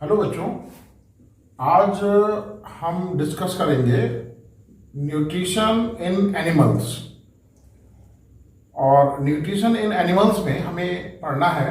Hello बच्चों, आज हम डिस्कस करेंगे न्यूट्रिशन इन एनिमल्स। और न्यूट्रिशन इन एनिमल्स में हमें पढ़ना है।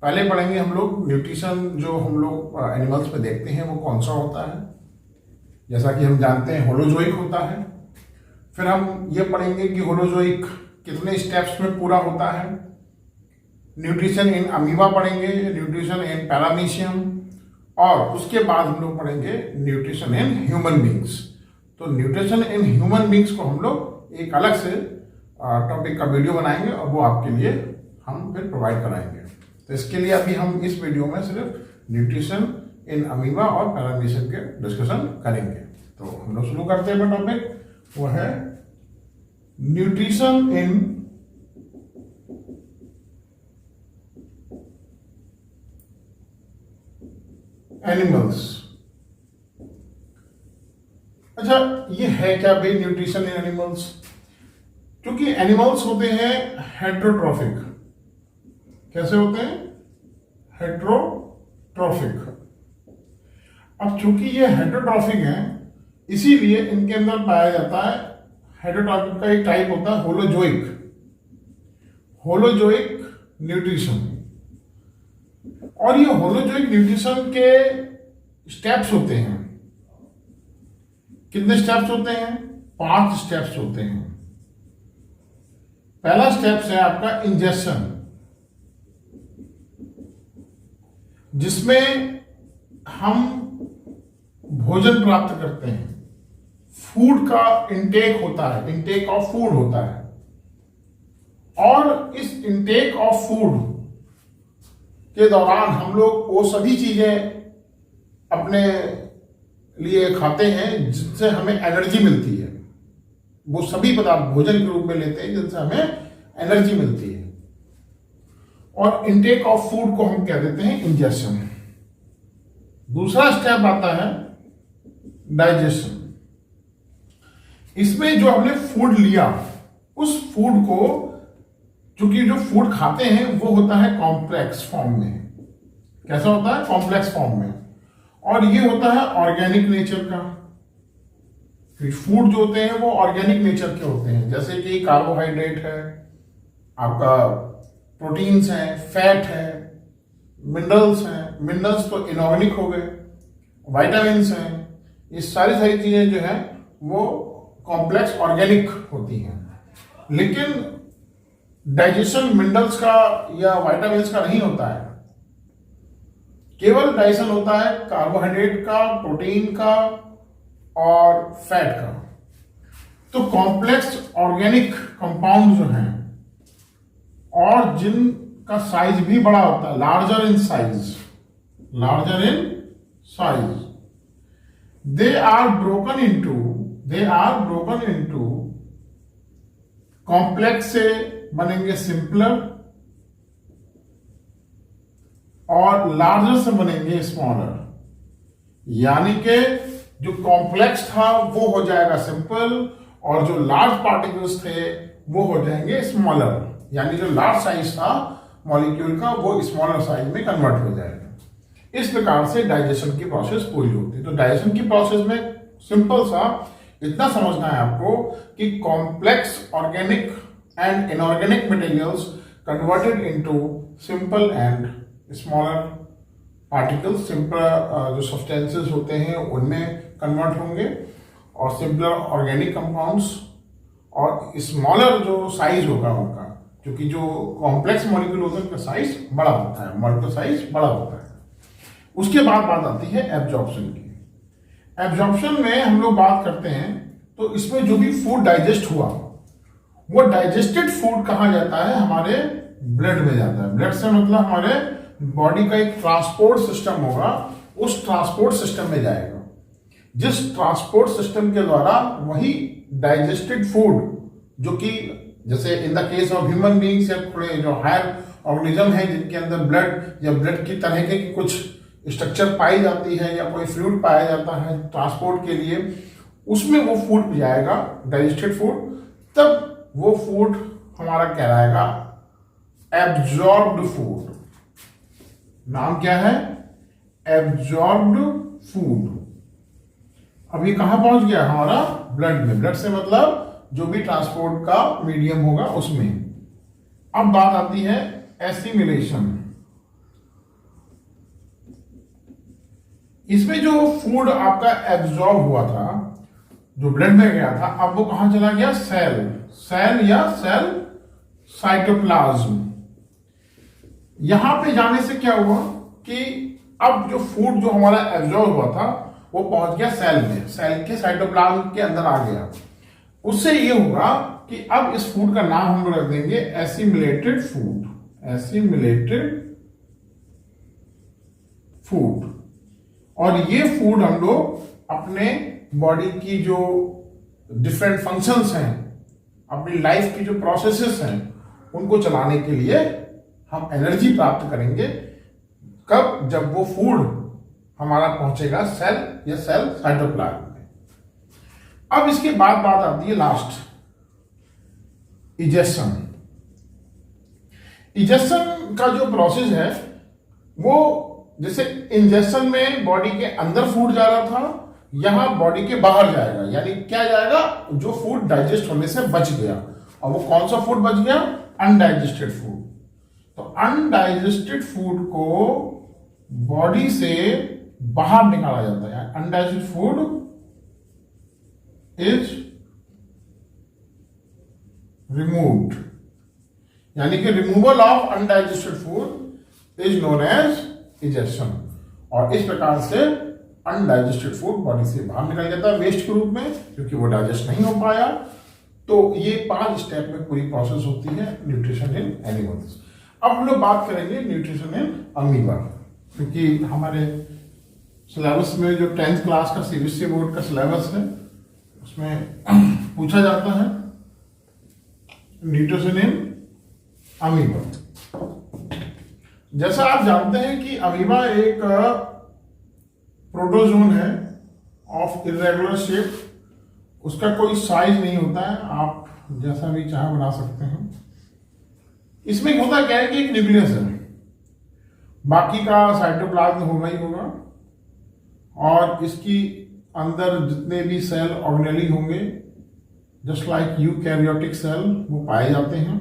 पहले पढ़ेंगे हम लोग न्यूट्रिशन जो हम लोग एनिमल्स में देखते हैं वो कौन सा होता है। जैसा कि हम जानते हैं होलोजोइक होता है। फिर हम ये पढ़ेंगे कि होलोजोइक कितने स्टेप्स में पूरा होता है। न्यूट्रिशन इन अमीबा पढ़ेंगे, न्यूट्रिशन इन पैरामीशियम, और उसके बाद हम लोग पढ़ेंगे न्यूट्रिशन इन ह्यूमन बींग्स। तो न्यूट्रिशन इन ह्यूमन बींग्स को हम लोग एक अलग से टॉपिक का वीडियो बनाएंगे और वो आपके लिए हम फिर प्रोवाइड कराएंगे। तो इसके लिए अभी हम इस वीडियो में सिर्फ न्यूट्रिशन इन अमीबा और पैरामीशियम के डिस्कशन करेंगे। तो हम लोग शुरू करते हैं टॉपिक, वो है न्यूट्रिशन इन एनिमल्स। अच्छा, ये है क्या भाई न्यूट्रिशन इन एनिमल्स? क्योंकि एनिमल्स होते हैं हेट्रोट्रॉफिक। कैसे होते हैं? हेट्रोट्रॉफिक। अब चूंकि ये हेट्रोट्रॉफिक है, इसीलिए इनके अंदर पाया जाता है, हेट्रोट्रॉफिक का एक टाइप होता है होलोजोइक न्यूट्रिशन। और ये होलोजोइक न्यूट्रिशन के स्टेप्स होते हैं। कितने स्टेप्स होते हैं? 5 स्टेप्स होते हैं। पहला स्टेप्स है आपका इंजेक्शन, जिसमें हम भोजन प्राप्त करते हैं। फूड का इंटेक होता है, इंटेक ऑफ फूड होता है। और इस इंटेक ऑफ फूड के दौरान हम लोग वो सभी चीजें अपने लिए खाते हैं जिनसे हमें एनर्जी मिलती है। वो सभी पदार्थ भोजन के रूप में लेते हैं जिनसे हमें एनर्जी मिलती है। और इंटेक ऑफ फूड को हम कह देते हैं इंजेक्शन। दूसरा स्टेप आता है डाइजेशन। इसमें जो हमने फूड लिया, उस फूड को, क्योंकि जो फूड खाते हैं वो होता है कॉम्प्लेक्स फॉर्म में। कैसा होता है? कॉम्प्लेक्स फॉर्म में। और ये होता है ऑर्गेनिक नेचर का। फूड जो होते हैं वो ऑर्गेनिक नेचर के होते हैं, जैसे कि कार्बोहाइड्रेट है, आपका प्रोटीन्स हैं, फैट है, मिनरल्स हैं। मिनरल्स तो इनऑर्गेनिक हो गए, विटामिन्स हैं। ये सारी चीजें जो है वो कॉम्प्लेक्स ऑर्गेनिक होती हैं। लेकिन डाइजेशन मिनरल्स का या विटामिन्स का नहीं होता है। केवल डाइजेशन होता है कार्बोहाइड्रेट का, प्रोटीन का और फैट का। तो कॉम्प्लेक्स ऑर्गेनिक कंपाउंड जो हैं और जिनका साइज भी बड़ा होता है, larger in size, they are broken into complex से बनेंगे सिंपलर, और लार्जर से बनेंगे स्मॉलर। यानी कि जो कॉम्प्लेक्स था वो हो जाएगा सिंपल, और जो लार्ज पार्टिकल्स थे वो हो जाएंगे स्मॉलर। यानी जो लार्ज साइज था मॉलिक्यूल का वो स्मॉलर साइज में कन्वर्ट हो जाएगा। इस प्रकार से डाइजेशन की प्रोसेस पूरी होती है। तो डाइजेशन की प्रोसेस में सिंपल सा इतना समझना है आपको कि complex organic and inorganic materials converted into simple and smaller particles। Simple जो सब्सटेंसेस होते हैं उनमें कन्वर्ट होंगे, और सिंपलर ऑर्गेनिक कंपाउंड्स, और स्मॉलर जो साइज होगा उनका, क्योंकि जो कॉम्प्लेक्स मॉलिक्यूल होते हैं उनका साइज बड़ा होता है, मॉलिक्यूल साइज बड़ा होता है। उसके बाद बात आती है एब्जॉर्प्शन की। एब्जॉर्प्शन में हम लोग बात करते हैं, तो इसमें जो भी फूड डाइजेस्ट हुआ वो डाइजेस्टेड फूड कहा जाता है, हमारे ब्लड में जाता है। ब्लड से मतलब हमारे बॉडी का एक ट्रांसपोर्ट सिस्टम होगा, उस ट्रांसपोर्ट सिस्टम में जाएगा। जिस ट्रांसपोर्ट सिस्टम के द्वारा वही डाइजेस्टेड फूड, जो कि जैसे in the case of human beings या थोड़े जो हायर ऑर्गेनिज्म है जिनके अंदर ब्लड या ब्लड की तरह के कुछ स्ट्रक्चर पाई जाती है या कोई फ्लूइड पाया जाता है ट्रांसपोर्ट के लिए, उसमें वो फूड जाएगा, डाइजेस्टेड फूड। तब वो फूड हमारा कहलाएगा एब्जॉर्ब्ड फूड। नाम क्या है? Absorbed food. अब ये कहां पहुंच गया? हमारा ब्लड में। ब्लड से मतलब जो भी ट्रांसपोर्ट का मीडियम होगा उसमें। अब बात आती है एसिमिलेशन। इसमें जो फूड आपका एब्जॉर्ब हुआ था, जो ब्लड में गया था, अब वो कहां चला गया? सेल या सेल साइटोप्लाज्म। यहां पे जाने से क्या हुआ कि अब जो फूड जो हमारा एब्जॉर्ब हुआ था वो पहुंच गया सेल में, सेल के साइटोप्लाज्म के अंदर आ गया। उससे ये होगा कि अब इस फूड का नाम हम लोग रख देंगे एसिमिलेटेड फूड। Assimilated food. और ये फूड हम लोग अपने बॉडी की जो डिफरेंट फंक्शंस हैं, अपनी लाइफ की जो प्रोसेसेस हैं, उनको चलाने के लिए हम एनर्जी प्राप्त करेंगे। कब? जब वो फूड हमारा पहुंचेगा सेल या सेल साइटोप्लाज्म में। अब इसके बाद बात आती है लास्ट, इजेशन। इजेशन का जो प्रोसेस है वो जैसे इंजेक्शन में बॉडी के अंदर फूड जा रहा था, यहां बॉडी के बाहर जाएगा। यानी क्या जाएगा? जो फूड डाइजेस्ट होने से बच गया। और वो कौन सा फूड बच गया? Undigested food. तो अनडाइजेस्टेड फूड को बॉडी से बाहर निकाला जाता है। Undigested food is removed. यानी कि removal of undigested food is known as ejection. और इस प्रकार से अनडाइजेस्टेड फूड बॉडी से बाहर निकल जाता है वेस्ट के रूप में, क्योंकि वो डाइजेस्ट नहीं हो पाया। तो ये 5 स्टेप में पूरी प्रोसेस होती है न्यूट्रिशन इन एनिमल्स। अब हम लोग बात करेंगे न्यूट्रिशन इन अमीबा, क्योंकि हमारे सिलेबस में जो 10th क्लास का सीबीएसई बोर्ड का सिलेबस है उसमें पूछा जाता है न्यूट्रिशन इन अमीबा। जैसा आप जानते हैं कि अमीबा एक प्रोटोजोन है ऑफ इरेगुलर शेप। उसका कोई साइज नहीं होता है, आप जैसा भी चाहे बना सकते हैं। इसमें होता क्या है कि एक न्यूक्लियस है, बाकी का साइटोप्लाज्म होगा ही होगा, और इसकी अंदर जितने भी सेल ऑर्गेनेली होंगे जस्ट लाइक यूकैरियोटिक सेल वो पाए जाते हैं।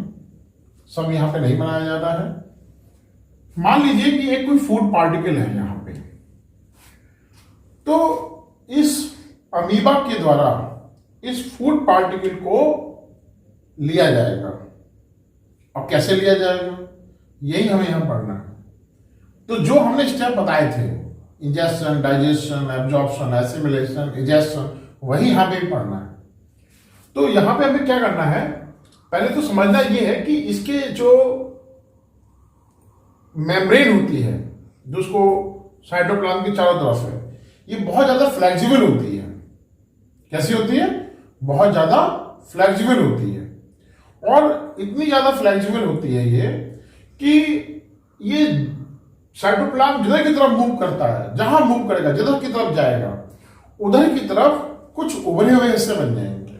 सब यहां पे नहीं बनाया जाता है। मान लीजिए कि एक कोई फूड पार्टिकल है यहां पे, तो इस अमीबा के द्वारा इस फूड पार्टिकल को लिया जाएगा। और कैसे लिया जाएगा यही हमें यहां पढ़ना है। तो जो हमने स्टेप बताए थे, injection, digestion, absorption, assimilation, ejection, वही यहां पे पढ़ना है। तो यहां पे हमें क्या करना है? पहले तो समझना यह है कि इसके जो मेम्ब्रेन होती है, जो उसको साइटोप्लाज्म के चारों तरफ है, ये बहुत ज्यादा फ्लेक्सिबल होती है। कैसी होती है? बहुत ज्यादा फ्लेक्सिबल होती है। और इतनी ज्यादा फ्लेक्सिबल होती है ये कि ये साइटोप्लाज्म जिधर की तरफ मूव करता है, जहां मूव करेगा, जिधर की तरफ जाएगा, उधर की तरफ कुछ उभरे हुए हिस्से बन जाएंगे।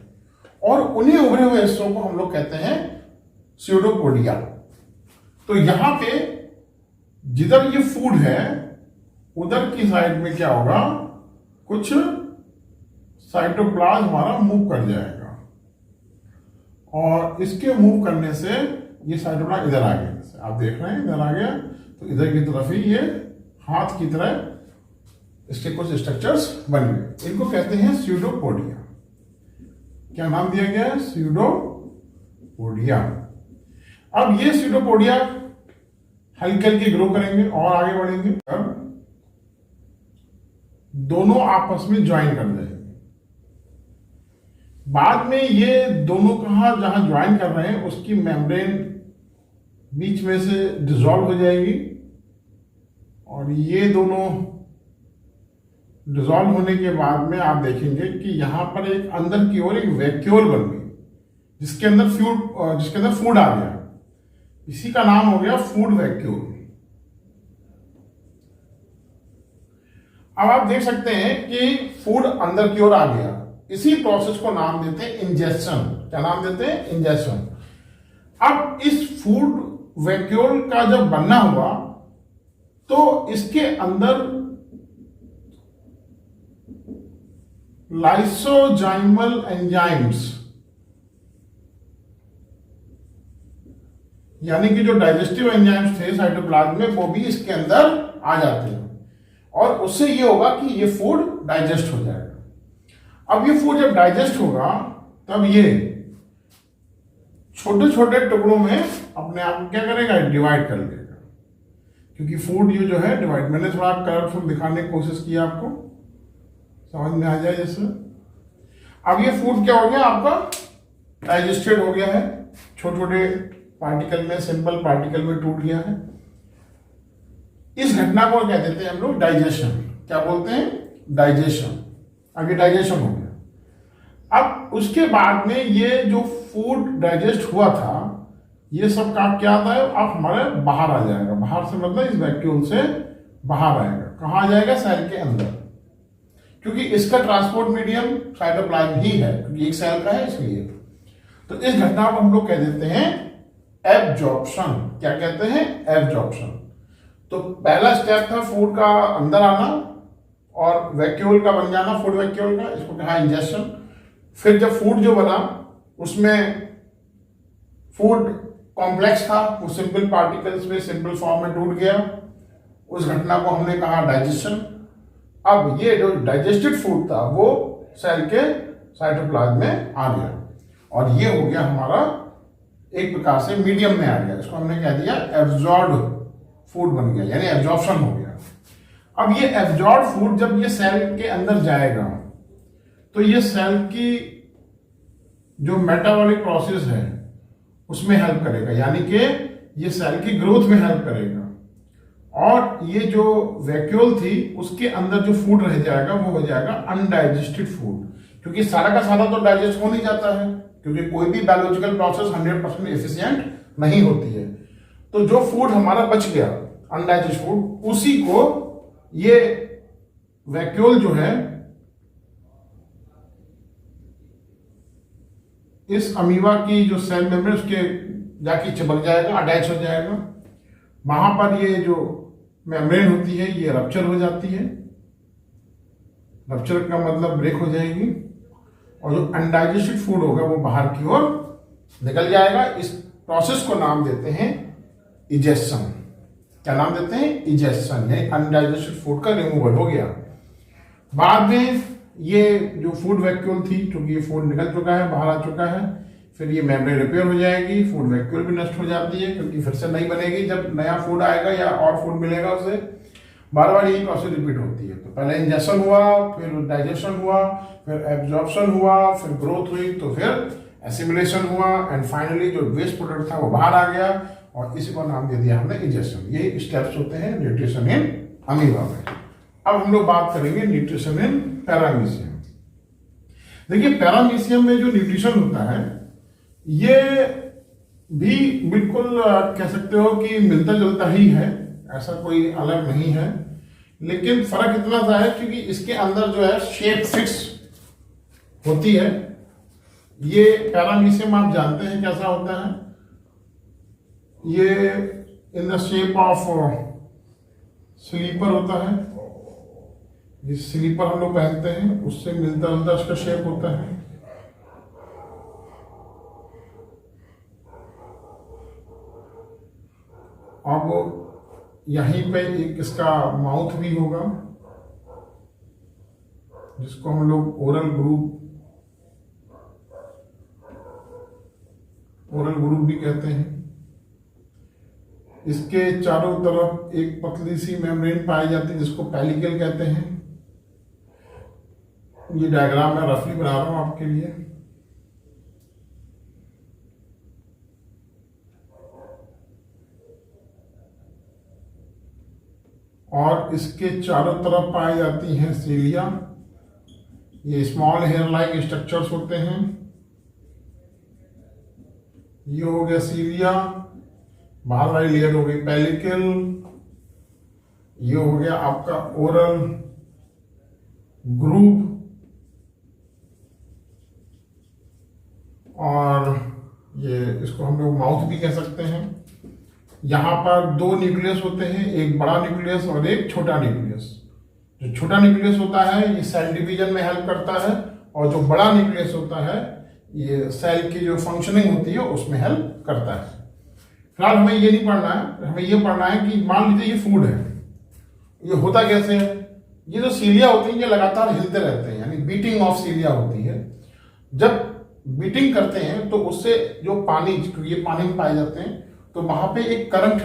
और उन्हीं उभरे हुए हिस्सों को हम लोग कहते हैं स्यूडोपोडिया। तो यहां पे जिधर ये फूड है उधर की साइड में क्या होगा? कुछ साइटोप्लाज्म हमारा मूव कर जाएगा, और इसके मूव करने से ये साइटोप्लाज्म इधर आ गया। जैसे आप देख रहे हैं इधर आ गया, तो इधर की तरफ ही ये हाथ की तरह इसके कुछ स्ट्रक्चर्स बन गए। इनको कहते हैं स्यूडोपोडिया। क्या नाम दिया गया है? स्यूडोपोडिया। अब ये स्यूडोपोडिया हल्के हल्के ग्रो करेंगे और आगे बढ़ेंगे। अब दोनों आपस में ज्वाइन कर जाएंगे। बाद में ये दोनों कहां जहां ज्वाइन कर रहे हैं उसकी मेम्ब्रेन बीच में से डिसॉल्व हो जाएगी, और ये दोनों डिसॉल्व होने के बाद में आप देखेंगे कि यहां पर एक अंदर की ओर एक वैक्यूल बन गई, जिसके अंदर फूड आ गया। इसी का नाम हो गया फूड वैक्यूल। अब आप देख सकते हैं कि फूड अंदर की ओर आ गया। इसी प्रोसेस को नाम देते हैं इंजेक्शन। क्या नाम देते हैं? इंजेक्शन। अब इस फूड वैक्यूल का जब बनना हुआ तो इसके अंदर लाइसोजाइमल एंजाइम्स, यानी कि जो डाइजेस्टिव एंजाइम्स थे साइटोप्लाज्म में वो भी इसके अंदर आ जाते हैं और उससे ये होगा कि ये फूड डाइजेस्ट हो जाएगा। अब ये फूड जब डाइजेस्ट होगा तब ये छोटे छोटे टुकड़ों में अपने आप क्या करेगा, डिवाइड कर लेगा, क्योंकि फूड ये जो है डिवाइड, मैंने थोड़ा कलरफुल दिखाने की कोशिश की आपको, समझ में आ जाए जैसे। अब ये फूड क्या हो गया, आपका डाइजेस्टेड हो गया है, छोटे छोटे पार्टिकल में, सिंपल पार्टिकल में टूट गया है। इस घटना को क्या देते हैं हम लोग, डाइजेशन। क्या बोलते हैं, डाइजेशन। अब ये डाइजेशन हो गया। अब उसके बाद में ये जो फूड डाइजेस्ट हुआ था, ये सब काम क्या आता है, अब हमारे बाहर आ जाएगा। बाहर से मतलब इस वैक्यूल से बाहर आएगा। कहाँ आ जाएगा, सेल के अंदर, क्योंकि इसका ट्रांसपोर्ट मीडियम साइटोप्लाज्म ही है, क्योंकि एक सेल का है इसलिए। तो इस घटना को हम लोग कह देते हैं एब्जॉर्प्शन। क्या कहते हैं, एब्जॉर्प्शन। तो पहला स्टेप था फूड का अंदर आना और वैक्यूल का बन जाना, फूड वैक्यूल का, इसको कहा इंजेक्शन। फिर जब फूड जो बना उसमें फूड कॉम्प्लेक्स था, वो सिंपल पार्टिकल्स में सिंपल फॉर्म में टूट गया, उस घटना को हमने कहा डाइजेशन। अब ये जो डाइजेस्टेड फूड था वो सेल के साइटोप्लाज्म में आ गया और ये हो गया हमारा एक प्रकार से मीडियम में आ गया। इसको हमने कह दिया एब्जॉर्ब्ड फूड बन गया, यानी एब्जॉर्प्शन हो गया। अब ये एब्जॉर्ब फूड जब ये सेल के अंदर जाएगा तो ये सेल की जो मेटाबॉलिक प्रोसेस है उसमें हेल्प करेगा, यानी कि ये सेल की ग्रोथ में हेल्प करेगा। और ये जो वैक्यूल थी उसके अंदर जो फूड रह जाएगा वो हो जाएगा अनडाइजेस्टेड फूड, क्योंकि सारा का सारा तो डाइजेस्ट हो नहीं जाता है, क्योंकि कोई भी बायोलॉजिकल प्रोसेस 100% एफिशिएंट नहीं होती है। तो जो फूड हमारा बच गया अनडाइजेस्टेड फूड, उसी को ये वैक्यूल जो है इस अमीबा की जो सेल मेम्ब्रेन उसके जाके चिपक जाएगा, अटैच हो जाएगा। वहां पर ये जो मेम्ब्रेन होती है ये रप्चर हो जाती है, रप्चर का मतलब ब्रेक हो जाएगी और जो अनडाइजेस्टेड फूड होगा वो बाहर की ओर निकल जाएगा। इस प्रोसेस को नाम देते हैं इजेशन। क्या नाम देते हैं, इजेशन, यानी अनडाइजेस्टेड फूड का रिमूवल हो गया। बाद में ये जो फूड वैक्यूल थी, क्योंकि ये फूड निकल चुका है, बाहर आ चुका है, फिर ये मेम्ब्रेन रिपेयर हो जाएगी, फूड वैक्यूल भी नष्ट हो जाती है, क्योंकि फिर से नहीं बनेगी। जब नया फूड आएगा या और फूड मिलेगा उसे, बार बार यही प्रोसेस रिपीट होती है। तो पहले इंजेक्शन हुआ, फिर डाइजेशन हुआ, फिर एब्जॉर्प्शन हुआ, फिर ग्रोथ हुई, तो फिर एसिमिलेशन हुआ एंड फाइनली जो वेस्ट प्रोडक्ट था वो बाहर आ गया और इसी को नाम दे दिया हमने इंजेक्शन। ये स्टेप्स होते हैं न्यूट्रिशन इन अमीबा में। अब हम लोग बात करेंगे न्यूट्रिशन इन पैरामीशियम। देखिए पैरामीशियम में जो न्यूट्रिशन होता है ये भी बिल्कुल कह सकते हो कि मिलता जुलता ही है, ऐसा कोई अलग नहीं है, लेकिन फर्क इतना सा है क्योंकि इसके अंदर जो है शेप फिक्स होती है। ये पैरामीशियम आप जानते हैं कैसा होता है, ये in the shape of slipper होता है। जिस स्लीपर हम लोग पहनते हैं उससे मिलता जुलता उसका शेप होता है। अब यहीं पे एक इसका माउथ भी होगा जिसको हम लोग ओरल ग्रुप भी कहते हैं। इसके चारों तरफ एक पतली सी मेम्ब्रेन पाई जाती है जिसको पेलिकल कहते हैं। ये डायग्राम मैं रफली बना रहा हूं आपके लिए। और इसके चारों तरफ पाई जाती हैं सीलिया। ये स्मॉल हेयर लाइक स्ट्रक्चर्स होते हैं। ये हो गया सीलिया, बाहर वाली लेयर हो गई पेलिकल। ये हो गया आपका ओरल ग्रुप और ये इसको हम लोग माउथ भी कह सकते हैं। यहाँ पर दो न्यूक्लियस होते हैं, एक बड़ा न्यूक्लियस और एक छोटा न्यूक्लियस। जो छोटा न्यूक्लियस होता है ये सेल डिवीजन में हेल्प करता है, और जो बड़ा न्यूक्लियस होता है ये सेल की जो फंक्शनिंग होती है उसमें हेल्प करता है। फिलहाल हमें ये नहीं पढ़ना है, हमें ये पढ़ना है कि मान लीजिए ये फूड है, ये होता कैसे है। ये जो सीलिया होती है ये लगातार हिलते रहते हैं, यानी बीटिंग ऑफ सीलिया होती है। जब बीटिंग करते हैं तो उससे जो पानी, क्योंकि ये पानी में पाए जाते हैं, तो वहां पे एक करंट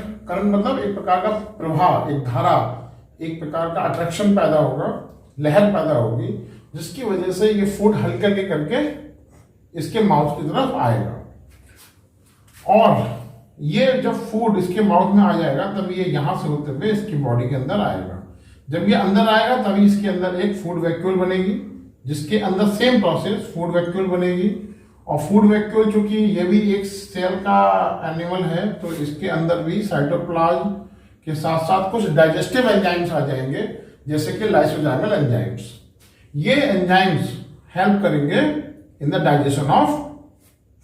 मतलब एक प्रकार का प्रवाह, एक धारा, एक प्रकार का अट्रैक्शन पैदा होगा, लहर पैदा होगी, जिसकी वजह से ये फूड हल्के करके इसके माउथ की तरफ आएगा। और ये जब फूड इसके माउथ में आ जाएगा तब ये यहां से होते हुए इसकी बॉडी के अंदर आएगा। जब ये अंदर आएगा तभी इसके अंदर एक फूड वैक्यूल बनेगी, जिसके अंदर सेम प्रोसेस फूड वैक्यूल बनेगी। और फूड वैक्यूल चूंकि ये भी एक सेल का एनिमल है, तो इसके अंदर भी साइटोप्लाज्म के साथ साथ कुछ डाइजेस्टिव एंजाइम्स आ जाएंगे, जैसे कि लाइसोजाइमल एंजाइम्स। ये एंजाइम्स हेल्प करेंगे in the digestion of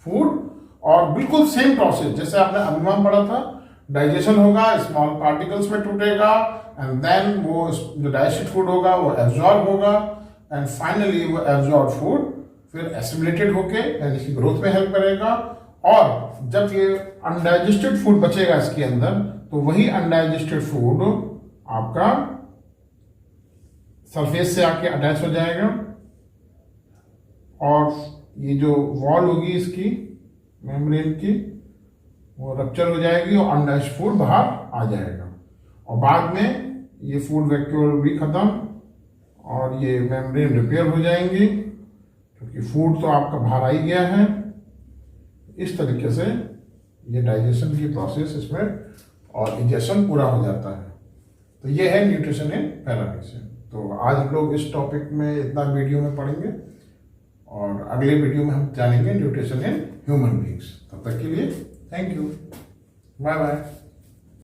food. और बिल्कुल सेम प्रोसेस जैसे आपने अमीबा में पढ़ा था, डाइजेशन होगा, स्मॉल पार्टिकल्स में टूटेगा, एंड देन वो जो डाइजेस्टेड फूड होगा वो एब्जॉर्ब होगा, एंड फाइनली वो एब्जॉर्ब फूड फिर एसिमिलेटेड होके यानी इसकी ग्रोथ में हेल्प करेगा। और जब ये अनडाइजेस्टेड फूड बचेगा इसके अंदर, तो वही अनडाइजेस्टेड फूड आपका सरफेस से आके अटैच हो जाएगा, और ये जो वॉल होगी इसकी मेम्ब्रेन की वो रप्चर हो जाएगी और अनडाइजेस्टेड फूड बाहर आ जाएगा। और बाद में ये फूड वैक्यूल भी खत्म और ये मेम्ब्रेन रिपेयर हो जाएंगी, क्योंकि फूड तो आपका बाहर आ ही गया है। इस तरीके से ये डाइजेशन की प्रोसेस इसमें और इंजेक्शन पूरा हो जाता है। तो ये है न्यूट्रिशन इन पैरामीशियन। तो आज हम लोग इस टॉपिक में इतना वीडियो में पढ़ेंगे, और अगले वीडियो में हम जानेंगे न्यूट्रिशन इन ह्यूमन बींग्स। तब तक के लिए थैंक यू, बाय बाय।